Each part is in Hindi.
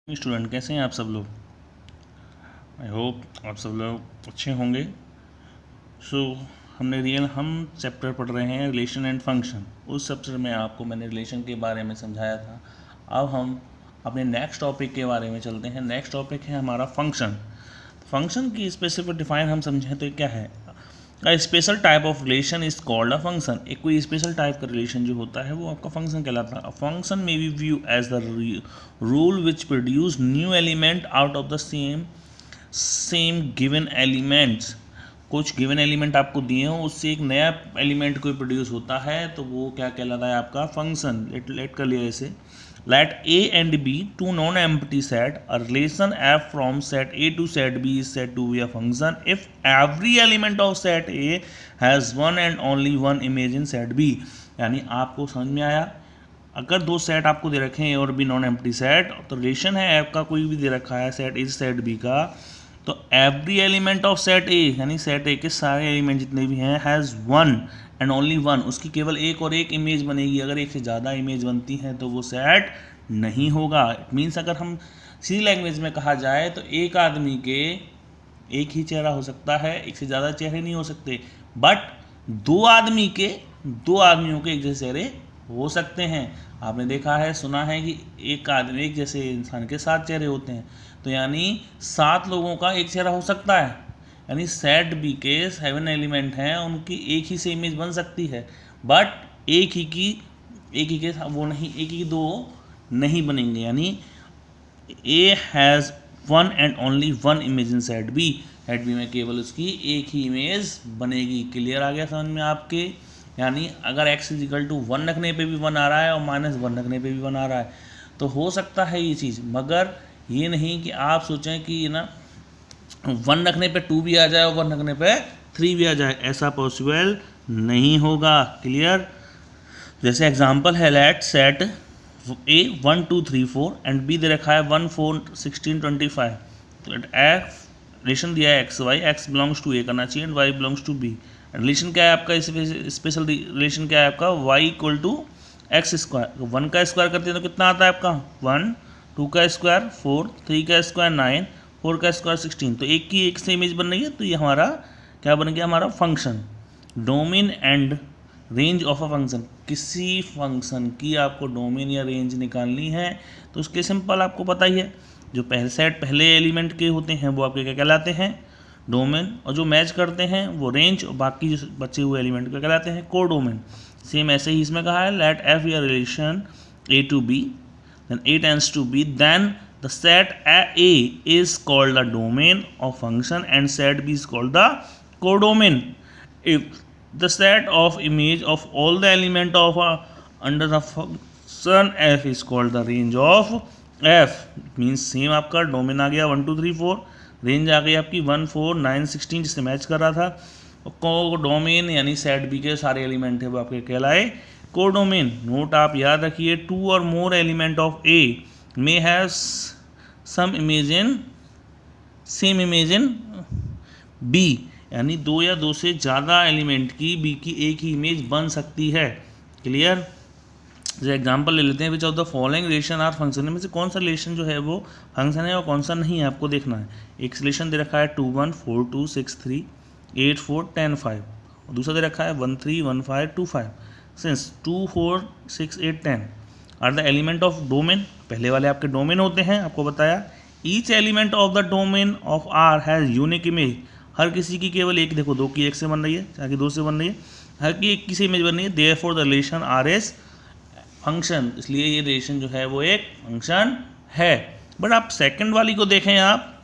स्टूडेंट कैसे हैं आप सब लोग। आई होप आप सब लोग अच्छे होंगे। हम चैप्टर पढ़ रहे हैं रिलेशन एंड फंक्शन। उस चैप्टर में आपको मैंने रिलेशन के बारे में समझाया था। अब हम अपने नेक्स्ट टॉपिक के बारे में चलते हैं। नेक्स्ट टॉपिक है हमारा फंक्शन। फंक्शन की स्पेसिफिक डिफाइन हम समझें तो क्या है। A special type of relation is called a function. एक कोई स्पेशल टाइप का रिलेशन जो होता है वो आपका फंक्शन कहलाता है। फंक्शन में be view as the rule which produce new element out of the same given elements. कुछ गिवन एलिमेंट आपको दिए हो, उससे एक नया एलिमेंट कोई प्रोड्यूस होता है तो वो क्या कहलाता है आपका फंक्शन। लेट कर लिया इसे। Let A and B, two non-empty set, a relation f from set A to set B is said to be a function if every element of set A has one and only one image in set B। यानी आपको समझ में आया, अगर दो सेट आपको दे रखे हैं और भी नॉन एम्प्टी सेट, तो रिलेशन है एफ का कोई भी दे रखा है सेट ए सेट बी का, तो एवरी एलिमेंट ऑफ सेट ए यानी सेट ए के सारे एलिमेंट जितने भी हैं has one and only one, उसकी केवल एक और एक इमेज बनेगी। अगर एक से ज़्यादा इमेज बनती हैं तो वो सेट नहीं होगा। इट मीन्स अगर हम सीधी लैंग्वेज में कहा जाए तो एक आदमी के एक ही चेहरा हो सकता है, एक से ज़्यादा चेहरे नहीं हो सकते। बट दो आदमियों के एक जैसे चेहरे हो सकते हैं। आपने देखा है, सुना है कि एक जैसे इंसान के 7 चेहरे होते हैं, तो यानी 7 लोगों का एक चेहरा हो सकता है। यानी सेट बी के 7 एलिमेंट हैं, उनकी एक ही से इमेज बन सकती है, बट एक ही के वो नहीं, एक ही दो नहीं बनेंगे। यानी A has one and only one image in set B. Set B में केवल उसकी एक ही इमेज बनेगी। क्लियर आ गया समझ में आपके। यानी अगर x इज इक्वल टू 1 रखने पे भी 1 आ रहा है और -1 रखने पे भी 1 आ रहा है तो हो सकता है ये चीज़, मगर ये नहीं कि आप सोचें कि ना 1 रखने पे 2 भी आ जाए और 1 रखने पे 3 भी आ जाए, ऐसा पॉसिबल नहीं होगा। क्लियर। जैसे एग्जांपल है, let set A 1 2 3 4 and B दे रखा है 1 4 16 25। लेट एफ रिलेशन दिया है x बिलोंग्स टू ए करना चाहिए and y belongs to B. Relation क्या है आपका, स्पेशल रिलेशन क्या है आपका, y equal to x square. 1 का स्क्वायर करते हैं तो कितना आता है आपका 1, 2 का स्क्वायर 4, 3 का स्क्वायर 9, 4 का स्क्वायर 16। तो एक की एक से इमेज बन रही है, तो ये हमारा क्या बन गया, हमारा function. Domain and range of a function. किसी फंक्शन की आपको डोमेन या रेंज निकालनी है तो उसके सिंपल आपको पता ही है, जो पहले एलिमेंट के होते हैं वो आपके क्या कहलाते हैं, डोमेन, और जो मैच करते हैं वो रेंज, और बाकी जो बचे हुए एलिमेंट क्या कहलाते हैं, को डोमेन। सेम ऐसे ही इसमें कहा है, लेट एफ या relation A to B then A tends to B, then the set A is called the domain of function and set B is called the codomain. If the set of image of all the element of under the function f is called the range of f। means same आपका डोमेन आ गया 1 2 3 4, रेंज आ गई आपकी 1 4 9 16 जिससे मैच कर रहा था। को डोमेन यानी सेट बी के सारे एलिमेंट है वो आपके कहलाए को डोमेन। नोट आप याद रखिए, 2 और more element of A may have some image in same image in B. यानी 2 या 2 से ज़्यादा एलिमेंट की बी की एक ही इमेज बन सकती है। क्लियर। जैसे एग्जांपल ले लेते हैं, which of the following relation are function. में से कौन सा रिलेशन जो है वो फंक्शन है और कौन सा नहीं है, आपको देखना है। एक रिलेशन दे रखा है 2 1 4 2 6 3 8 4 10 5, और दूसरा दे रखा है 1 3 1 5 2 5। Since 2 4 6 8 10 are the element of domain, पहले वाले आपके डोमेन होते हैं, आपको बताया। Each element of the domain of R has unique image. हर किसी की केवल एक, देखो 2 की 1 से बन रही है, 4 की 2 से बन रही है, हर की एक की से इमेज बन रही है। Therefore the relation R is function, इसलिए ये रिलेशन जो है वो एक फंक्शन है। बट आप सेकंड वाली को देखें आप,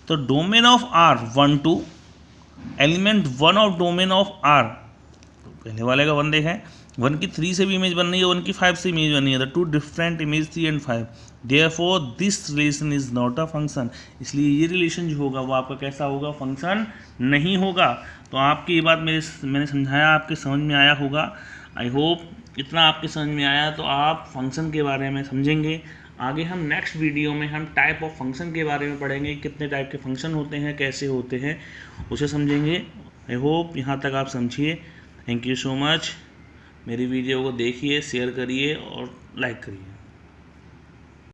तो domain of R 1 2 element 1 of domain of R, पहले वाले का 1 देखें, 1 की 3 से भी इमेज बन रही है, 1 की 5 से इमेज बन रही है, the 2 different image 3 and 5। Therefore this relation is not a function, इसलिए ये रिलेशन जो होगा वो आपका कैसा होगा, फंक्शन नहीं होगा। तो आपकी ये बात मैंने समझाया, आपके समझ में आया होगा। आई होप इतना आपके समझ में आया तो आप फंक्शन के बारे में समझेंगे। आगे हम नेक्स्ट वीडियो में हम टाइप ऑफ फंक्शन के बारे में पढ़ेंगे, कितने टाइप के फंक्शन होते हैं, कैसे होते हैं, उसे समझेंगे। आई होप यहाँ तक आप समझिए। Thank you so much. मेरी वीडियो को देखिए, शेयर करिए और लाइक करिए।